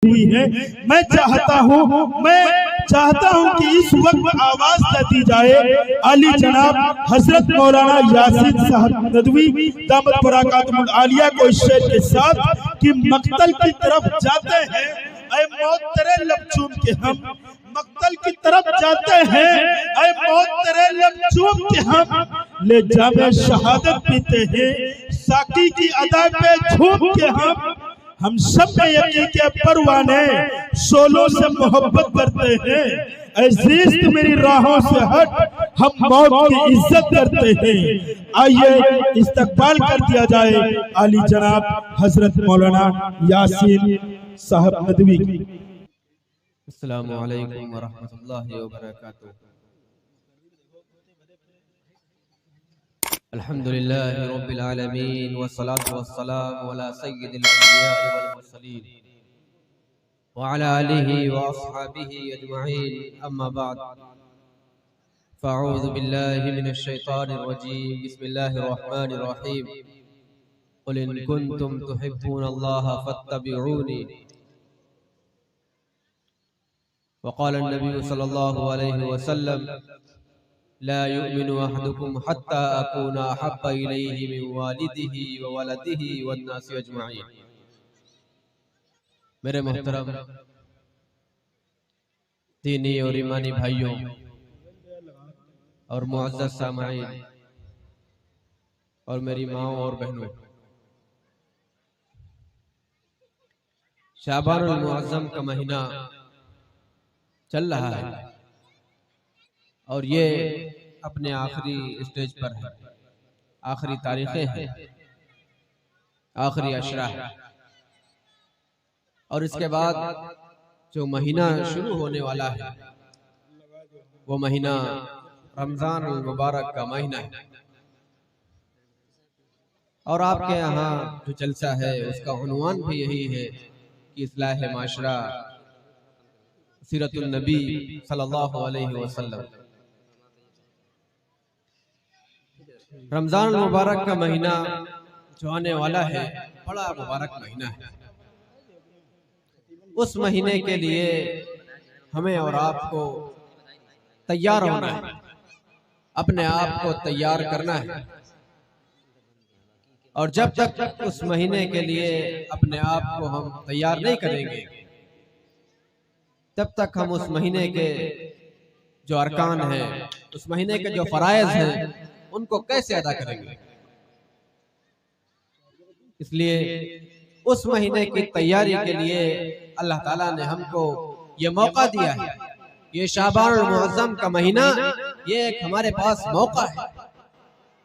हुई है। मैं चाहता हूँ कि इस वक्त आवाज न दी जाए आली जनाब हजरत मौलाना यासीन साहब नदवी दामत बरकातुहुल आलिया को इस शेर के साथ कि मक्तल की तरफ जाते हैं ऐ मौत तेरे लब चूम के, हम मक्तल की तरफ जाते हैं ऐ मौत तेरे लब चूम के, हम ले जामे शहादत पीते हैं साकी की अदा पे झूम के, हम सब में यकीन के परवाने शोलों से मोहब्बत करते हैं। अजीज मेरी राहों से हट, हम मौत की इज्जत करते हैं। आइए इस्तकबाल कर दिया जाए आली जनाब हजरत मौलाना यासीन साहब नदवी। अस्सलामु अलैकुम व रहमतुल्लाहि व बरकातुहू। अल्हम्दुलिल्लाहि रब्बिल आलमीन वस्सलातु वस्सलामु अला सय्यिदिल अंबिया वल मुरसलीन व अला आलिहि व अस्हाबिहि अजमईन, अम्मा बाद। फ़अऊज़ु बिल्लाहि मिनश शैतानिर रजीम, बिस्मिल्लाहिर रहमानिर रहीम। क़ुल इन कुन्तुम तुहिब्बूनल्लाह फ़त्तबिऊनी। वक़ाल नबी सल्लल्लाहु अलैहि वसल्लम ला युमिनु अहदुकुम हत्ता अकूना अहब्बा इलैहि मिन वालिदिही व वलदिही वन नासि अजमईन। मेरे मोहतरम दीनी और ईमानी भाइयों और मुअज़्ज़ज़ सामईन और मेरी माओ और बहनों, शाबानुल मुअज़्ज़म का महीना चल रहा है और ये अपने आखिरी स्टेज पर है, आखिरी तारीखें हैं, आखिरी अशरा है। और इसके बाद जो महीना शुरू होने वाला है वो महीना रमजान अल मुबारक का महीना है। और आपके यहाँ जो जलसा है उसका उन्वान भी यही है कि इस्लाह माशरा सीरतुन नबी सल्लल्लाहु अलैहि वसल्लम। रमजान मुबारक का महीना जो आने वाला है बड़ा मुबारक महीना है। उस महीने के लिए हमें और आपको तैयार होना है, अपने आप को तैयार करना है। और जब तक उस महीने के लिए अपने आप को हम तैयार नहीं करेंगे तब तक हम उस महीने के जो अरकान हैं, उस महीने के जो फराइज हैं, उनको कैसे अदा करेंगे। इसलिए उस महीने की तैयारी के लिए अल्लाह ताला ने हमको ये मौका दिया है। ये शाबानुल मुअज़्ज़म का महीना, ये एक हमारे पास मौका है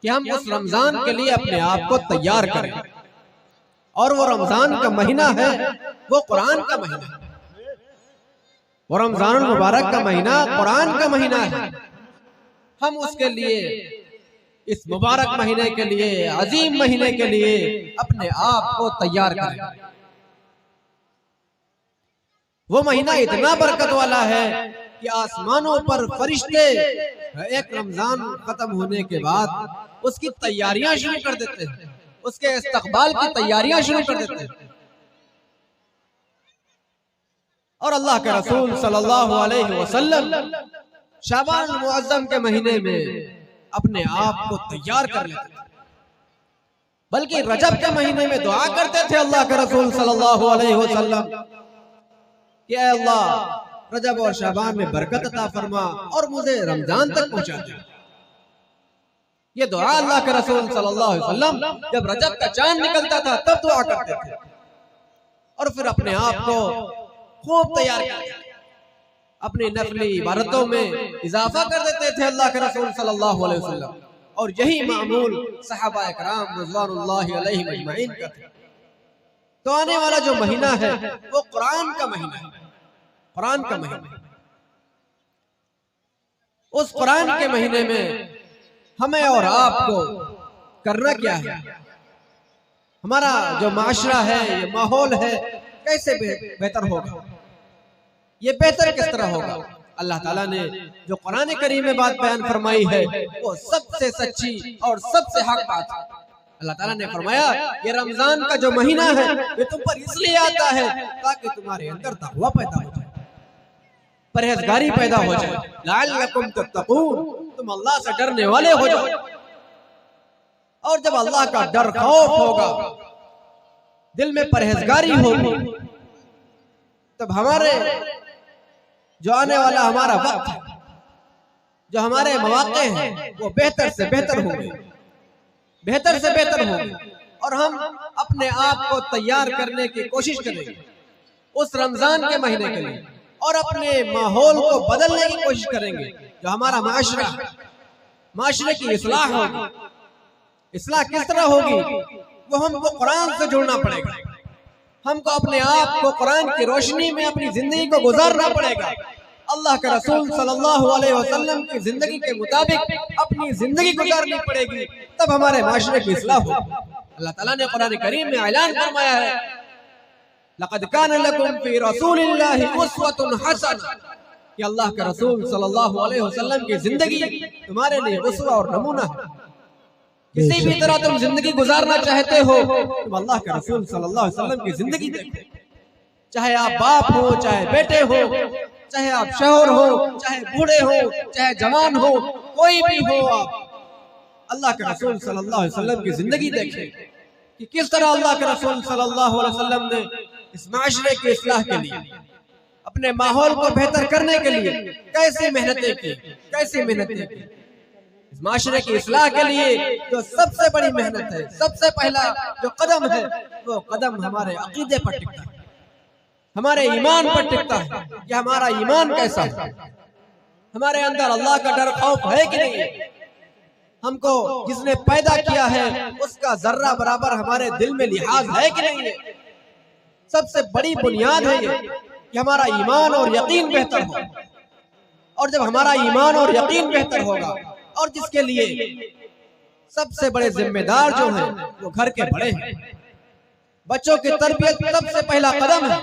कि हम उस रमजान के लिए अपने आप को तैयार करें। और वो रमजान का महीना है, वो कुरान का महीना है। वो रमजानुल मुबारक का महीना कुरान का महीना है। हम उसके लिए, इस मुबारक महीने के लिए, अजीम महीने के लिए अपने आप को तैयार करें। वो महीना इतना बरकत वाला है कि आसमानों पर फरिश्ते एक रमजान खत्म होने के बाद उसकी तैयारियां शुरू कर देते हैं, उसके इस्तकबाल की तैयारियां शुरू कर देते हैं। और अल्लाह के रसूल सल्लल्लाहु अलैहि वसल्लम शाबान मुअज़्ज़म के महीने में अपने आप को तैयार कर लेते थे, बल्कि रजब के महीने में दुआ करते थे अल्लाह के रसूल सल्लल्लाहु अलैहि वसल्लम कि ऐ अल्लाह रजब और शाबान में बरकत अता फरमा और मुझे रमजान तक पहुंचा दे। ये दुआ अल्लाह के रसूल सल्लल्लाहु अलैहि वसल्लम जब रजब का चांद निकलता था तब दुआ करते थे और फिर अपने आप को खूब तैयार करते, अपनी नफली इबादतों में इजाफा कर देते थे अल्लाह के रसूल सल्लल्लाहु अलैहि वसल्लम। और यही मामूल सहाबा इकराम रिज़वानुल्लाहि अलैहिम अजमईन का था। तो आने वाला जो महीना है वो कुरान का महीना है, कुरान का महीना। उस कुरान के महीने में हमें और आपको करना क्या है, हमारा जो माशरा है, ये माहौल है, कैसे बेहतर होगा, ये बेहतर किस तरह होगा। अल्लाह ताला ने जो कुरान करीम में बात बयान फरमाई है वो सबसे सच्ची और सबसे हक बात है। अल्लाह ताला ने फरमाया ये रमजान का जो महीना है ये तुम पर इसलिए आता है ताकि तुम्हारे अंदर तक़वा पैदा हो जाए, परहेजगारी पैदा हो जाए, लअल्लकुम तत्तकून, तुम अल्लाह से डरने वाले हो जाओ। और जब अल्लाह का डर खौफ होगा, दिल में परहेजगारी होगी, तब हमारे जो आने वाला हमारा वक्त है, जो हमारे मौके हैं वो बेहतर से बेहतर होंगे, बेहतर से बेहतर होंगे। और हम अपने आप को तैयार करने की कोशिश करेंगे उस रमजान के महीने के लिए, और अपने माहौल को बदलने की कोशिश करेंगे। जो हमारा माशरा, माशरे की इस्लाह होगी। इस्लाह किस तरह होगी? वो हमको कुरान से जुड़ना पड़ेगा, हमको अपने आप को कुरान की रोशनी में अपनी जिंदगी को गुजारना पड़ेगा। अल्लाह के रसूल सल्लल्लाहु अलैहि वसल्लम की जिंदगी के मुताबिक अपनी जिंदगी गुजारनी पड़ेगी, तब हमारे माशरे की इस्लाह होगी। अल्लाह ताला ने कुरान करीम में ऐलान फरमाया है, लक़द कान लकुम फी रसूलिल्लाहि उस्वतुन हसना, कि अल्लाह के रसूल सल्लल्लाहु अलैहि वसल्लम की जिंदगी तुम्हारे लिए उस्वा और नमूना है। किसी भी तरह तुम जिंदगी गुजारना चाहते हो, तुम अल्लाह के रसूल सल्लल्लाहु अलैहि वसल्लम की जिंदगी देखो। चाहे आप बाप हो, चाहे बेटे हो, चाहे आप शौहर हो, चाहे बूढ़े हो, चाहे जवान हो, कोई भी हो, आप अल्लाह के रसूल सल्लल्लाहु अलैहि वसल्लम की जिंदगी देखें कि किस तरह अल्लाह के रसूल सल्लल्लाहु अलैहि वसल्लम ने इस माशरे की इस्लाह के लिए, अपने माहौल को बेहतर करने के लिए कैसी मेहनतें की, कैसी मेहनतें की। इस माशरे की इस्लाह के लिए जो सबसे बड़ी मेहनत है, सबसे पहला जो कदम है, वो कदम हमारे अकीदे पर टिकता है, हमारे ईमान पर टिकता है कि हमारा ईमान कैसा है, हमारे अंदर अल्लाह का डर खौफ है कि नहीं, हमको जिसने पैदा किया है उसका जर्रा बराबर हमारे दिल में लिहाज है कि नहीं है। सबसे बड़ी बुनियाद है ये कि हमारा ईमान और यकीन बेहतर हो। और जब हमारा ईमान और यकीन बेहतर होगा, और जिसके लिए सबसे बड़े जिम्मेदार जो हैं वो घर के बड़े हैं, बच्चों की तरबियत सबसे पहला कदम है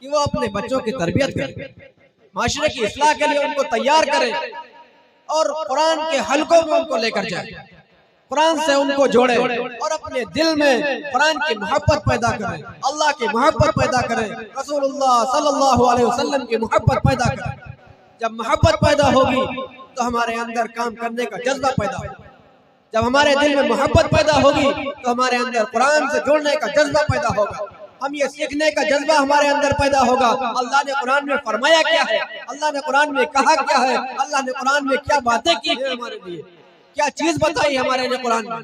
कि वो अपने बच्चों की तरबियत करें, माशरे की इस्लाह के लिए उनको तैयार करें, और कुरान के हलकों में उनको लेकर जाए, कुरान से उनको जोड़े, और अपने दिल में कुरान की मोहब्बत पैदा करें, अल्लाह की मोहब्बत पैदा करें, रसूलुल्लाह सल्लल्लाहु अलैहि वसल्लम की मोहब्बत पैदा करें। जब मोहब्बत पैदा होगी तो हमारे अंदर काम करने का जज्बा पैदा होगा। जब हमारे दिल में मोहब्बत पैदा होगी तो हमारे अंदर कुरान से जुड़ने का जज्बा पैदा होगा, हम ये सीखने का जज्बा हमारे अंदर पैदा होगा। अल्लाह ने कुरान में फरमाया क्या है, अल्लाह ने कुरान में कहा क्या है, अल्लाह ने कुरान में क्या बातें की है हमारे लिए, क्या चीज बताई हमारे लिए कुरान में।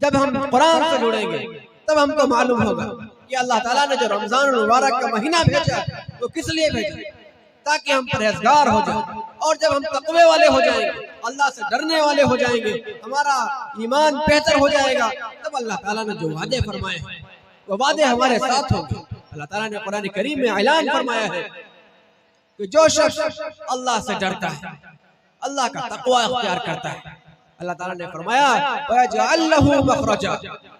जब हम कुरान से जुड़ेंगे तब हमको मालूम होगा कि अल्लाह ताला ने जो रमजान मुबारक का महीना भेजा वो किस लिए भेजा, ताकि हम परहेजगार हो जाएं। और जब हम तक़वे वाले हो जाएंगे, अल्लाह से डरने वाले हो जाएंगे, हमारा ईमान बेहतर हो जाएगा, तब अल्लाह ताला ने जो वादे फरमाए हैं वो वादे हमारे साथ होंगे। अल्लाह ताला ने कुरान करीम में ऐलान फरमाया है कि जो शख्स अल्लाह से डरता है, अल्लाह का तक़वा इख्तियार करता है, अल्लाह ताला ने फरमाया वयजअल लहू मखरजा,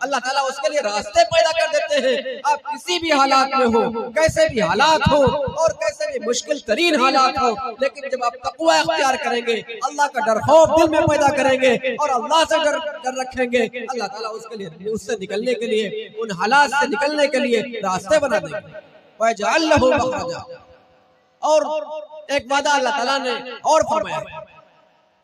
अल्लाह ताला उसके लिए रास्ते पैदा कर देते हैं। आप किसी भी हालात में हो, कैसे भी हालात हो, और कैसे भी मुश्किल तरीन हालात हो, लेकिन जब आप तक़वा इख्तियार करेंगे, अल्लाह का डर खौफ दिल में पैदा करेंगे और अल्लाह से डर रखेंगे, अल्लाह ताला उसके लिए, उससे निकलने के लिए, उन हालात से निकलने के लिए रास्ते बना देंगे। वयजअल लहू मखरजा। और एक वादा अल्लाह ताला ने और फरमाया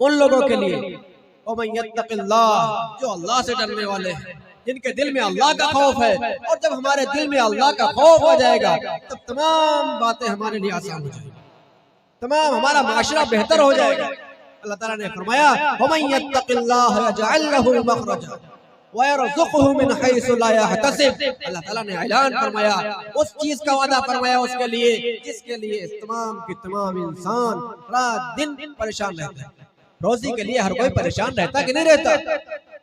उन लोगों के लिए, जो अल्लाह से डरने वाले हैं, जिनके दिल में अल्लाह का खौफ है। और जब हमारे दिल में अल्लाह का खौफ हो जाएगा तब तमाम बातें हमारे लिए आसान हो जाएगी, तमाम हमारा माशरा बेहतर हो जाएगा। अल्लाह ताला ने फरमाया अल्लाह ताला ने ऐलान फरमाया, उस चीज का वादा फरमाया उसके लिए जिसके लिए तमाम के तमाम इंसान रात दिन परेशान रहता है। रोजी के लिए हर कोई परेशान रहता कि नहीं रहता?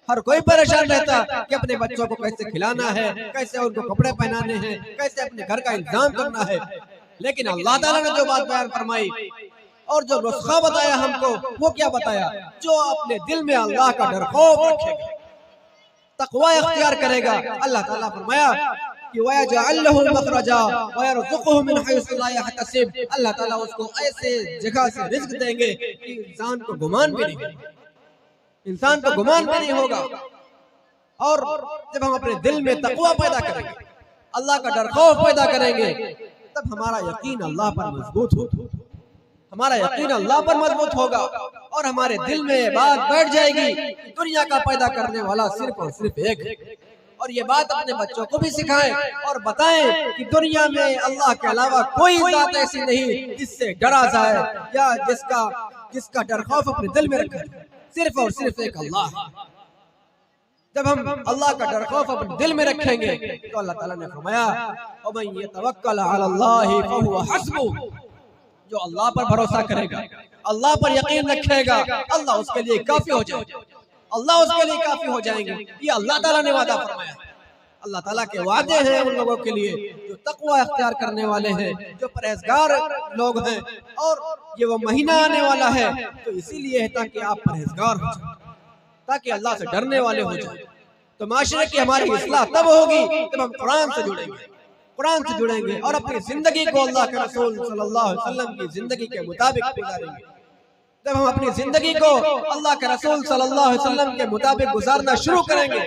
हर कोई परेशान रहता कि अपने बच्चों को कैसे खिलाना है, कैसे उनको कपड़े पहनाने हैं, कैसे अपने घर का इंतजाम करना है। लेकिन अल्लाह ताला ने जो बात बयान फरमाई और जो नुस्खा बताया हमको, वो क्या बताया? जो अपने दिल में अल्लाह का डर खौफ रखेगा, तक़वा इख्तियार करेगा, अल्लाह ताला फरमाया कि वयजअल लहू मखरजा वयरज़ुक़हु मिन हैसु ला यहतसिब, अल्लाह ताला उसको ऐसे जगह से रिज़्क़ देंगे कि इंसान को गुमान भी नहीं होगा। और जब हम अपने दिल में तकवा पैदा करेंगे, अल्लाह का डर खौफ पैदा करेंगे, तब हमारा यकीन अल्लाह पर मजबूत होगा, हमारा यकीन अल्लाह पर मजबूत होगा और हमारे दिल में बात बैठ जाएगी कि दुनिया का पैदा करने वाला सिर्फ और सिर्फ एक है। और ये बात अपने बच्चों को भी सिखाएं और बताएं कि दुनिया में अल्लाह के अलावा कोई जात ऐसी नहीं जिससे डरा जाए या जिसका डर खौफ अपने दिल में रखे, सिर्फ और सिर्फ एक अल्लाह है। जब हम अल्लाह का डर खौफ अपने दिल में रखेंगे तो अल्लाह ताला ने फरमाया वमन यतवक्कल अलल्लाहि फहुवा हस्बुह, जो अल्लाह पर भरोसा करेगा, अल्लाह पर यकीन रखेगा, अल्लाह उसके लिए काफी हो जाएगा, अल्लाह उसके लिए काफी हो जाएंगे। ये अल्लाह ताला ने वादा फरमाया। अल्लाह ताला के वादे हैं उन लोगों के लिए जो तकवा अख्तियार करने वाले हैं, जो परहेजगार लोग हैं। और ये वो महीना आने वाला है तो इसीलिए है ताकि आप परहेजगार हो जाए, ताकि अल्लाह से डरने वाले हो जाए। तो माशरे की हमारी इस्लाह तब होगी जब हम कुरान से जुड़ेंगे, कुरान से जुड़ेंगे और अपनी जिंदगी को अल्लाह के रसूल सल्लल्लाहु अलैहि वसल्लम की जिंदगी के मुताबिक गुजारेंगे। जब हम अपनी जिंदगी को अल्लाह के रसूल सल्लल्लाहु अलैहि वसल्लम के मुताबिक गुजारना शुरू करेंगे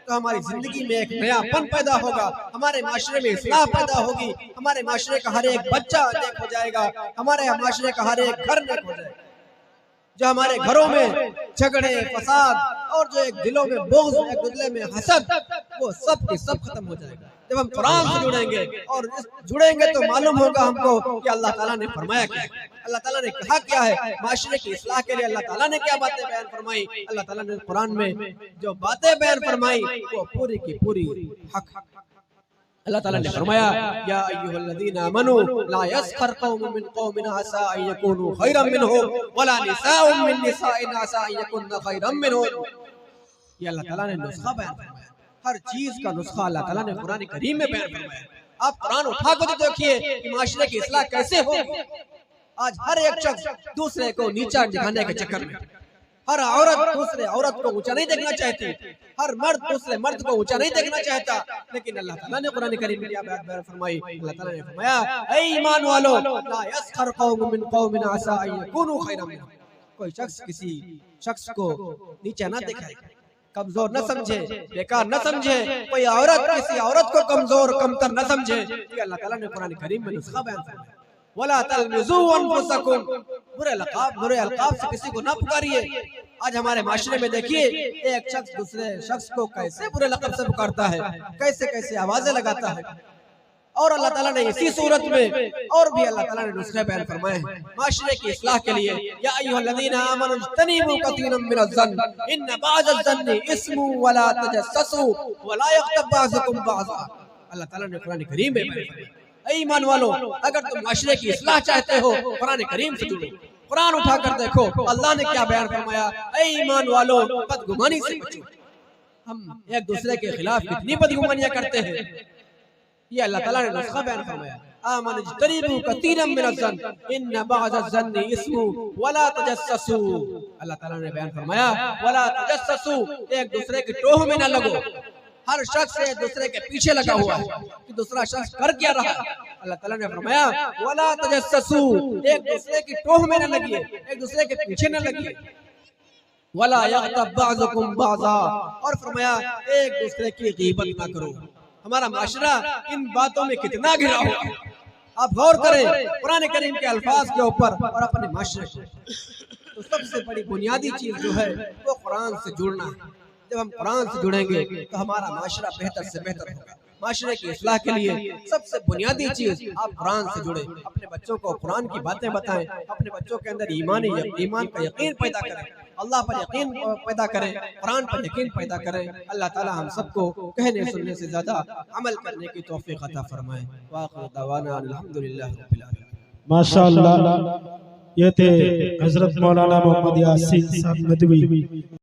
तो हमारी जिंदगी में एक नयापन पैदा होगा, हमारे माशरे में इस्लाह पैदा होगी, हमारे माशरे का हर एक बच्चा नेक हो जाएगा, हमारे माशरे का हर एक घर नेक हो जाएगा। जो हमारे घरों में झगड़े फसाद और जो एक दिलों में बोझ, एक दूसरे में हसद, वो सब के सब खत्म हो जाएगा जब हम कुरान से जुड़ेंगे। और जुड़ेंगे तो मालूम होगा हमको कि अल्लाह ताला ने फरमाया क्या है, अल्लाह ताला ने कहा क्या है, माशरे की इस्लाह के लिए अल्लाह ताला ने क्या बातें बयान फरमाई। अल्लाह ताला ने कुरान में जो बातें बयान फरमाई वो पूरी की पूरी हक। अल्लाह ताला ने फरमाया या अय्युहल्लज़ीना आमनू ला यस्खर कौमुम मिन कौमिन असा अन यकूनू खैरम मिनहुम वला निसाउम मिन निसाइन असा अन यकुन्न खैरम मिनहुम। ये अल्लाह ताला ने नुस्खा बयान फरमाया, हर चीज का नुस्खा अल्लाह ताला ने कुरान करीम में बयान फरमाया। आप कुरान उठा कर देखिए कि माशरे की इस्लाह कैसे होगी। आज हर एक शख्स दूसरे को नीचा दिखाने के चक्कर में, हर औरत दूसरे औरत को ऊंचा नहीं देखना चाहती, हर मर्द दूसरे मर्द को ऊंचा नहीं देखना चाहता। लेकिन अल्लाह ताला ने कुरान करीम में क्या बात बयान फरमाई, अल्लाह ताला ने फरमाया ऐ ईमान वालों ला यस्खर कौमुम मिन कौमिन असा अन यकूनू खैरम मिनहुम। कोई शख्स किसी शख्स को नीचा ना दिखाए, कमजोर न समझे, बेकार न समझे, कोई औरत किसी औरत को कमजोर कमतर न समझे। ये अल्लाह ताला ने कुरान करीम में नुस्खा बयान फरमाया। वला तलमिजू अनफुसकुम, बुरे अलकाब से किसी को ना पुकारिए। आज हमारे माशरे में देखिए एक शख्स दूसरे शख्स को कैसे बुरे लक़ब से पुकारता है, कैसे कैसे आवाजें लगाता है। और अल्लाह ताला ने इसी सूरत में और भी अल्लाह ताला ने नुस्खे बयान फरमाए हैं माशरे की इस्लाह के लिए। या अय्युहल्लज़ीना आमनू इज्तनिबू कसीरम मिनज़्ज़न्न इन्न बअज़-ज़न्नि इस्मुन वला तजस्ससू वला यग़्तब बअज़ुकुम बअज़ा। अल्लाह ताला ने कुरान करीम में बयान फरमाया ऐ ईमान वालों अगर तुम माशरे की इस्लाह चाहते हो कुरान करीम से जुड़ो, कुरान उठाकर देखो अल्लाह ने क्या बयान फरमाया। ऐ ईमान वालों बदगुमानी से बचो। हम एक दूसरे के खिलाफ कितनी बदगुमानियां करते हैं। ये अल्लाह ताला ने नुस्खा बयान फरमाया आमन इज्तनिबू कसीरम मिनज़्ज़न्न इन्न बअज़-ज़न्नि इस्मुन वला तजस्ससू। अल्लाह ताला ने बयान फरमाया वला तजस्ससू, एक दूसरे की टोह में न लगो। हर शख्स एक दूसरे के पीछे लगा हुआ है कि दूसरा शख्स कर क्या रहा। अल्लाह ताला ने फरमाया वला तजस्ससू, एक दूसरे की टोह में न लगिए, एक दूसरे के पीछे न लगिए। वला यग़्तब बअज़ुकुम बअज़ा, और फरमाया एक दूसरे की गीबत ना करो। हमारा माशरा इन बातों में कितना घिरा हुआ है। आप गौर करें कुरान करीम के अल्फाज के ऊपर और अपने माशरे को। तो सबसे बड़ी बुनियादी चीज जो है वो कुरान से जुड़ना है। जब हम कुरान से जुड़ेंगे तो हमारा माशरा बेहतर से बेहतर होगा। माशरे की इस्लाह के लिए सबसे बुनियादी चीज आप कुरान से जुड़े, अपने बच्चों को कुरान की बातें बताएं, अपने बच्चों के अंदर ईमान का यकीन पैदा करें, अल्लाह पर यकीन पैदा करें, कुरान पर यकीन पैदा करें। अल्लाह ताला हम सबको कहने सुनने से ज्यादा अमल करने की तौफीक अता फरमाए। वाखिर दवाना अल्हम्दुलिल्लाह रब्बिल आलमीन। माशाअल्लाह, ये थे हजरत मौलाना मोहम्मद यासीन साहब नदवी।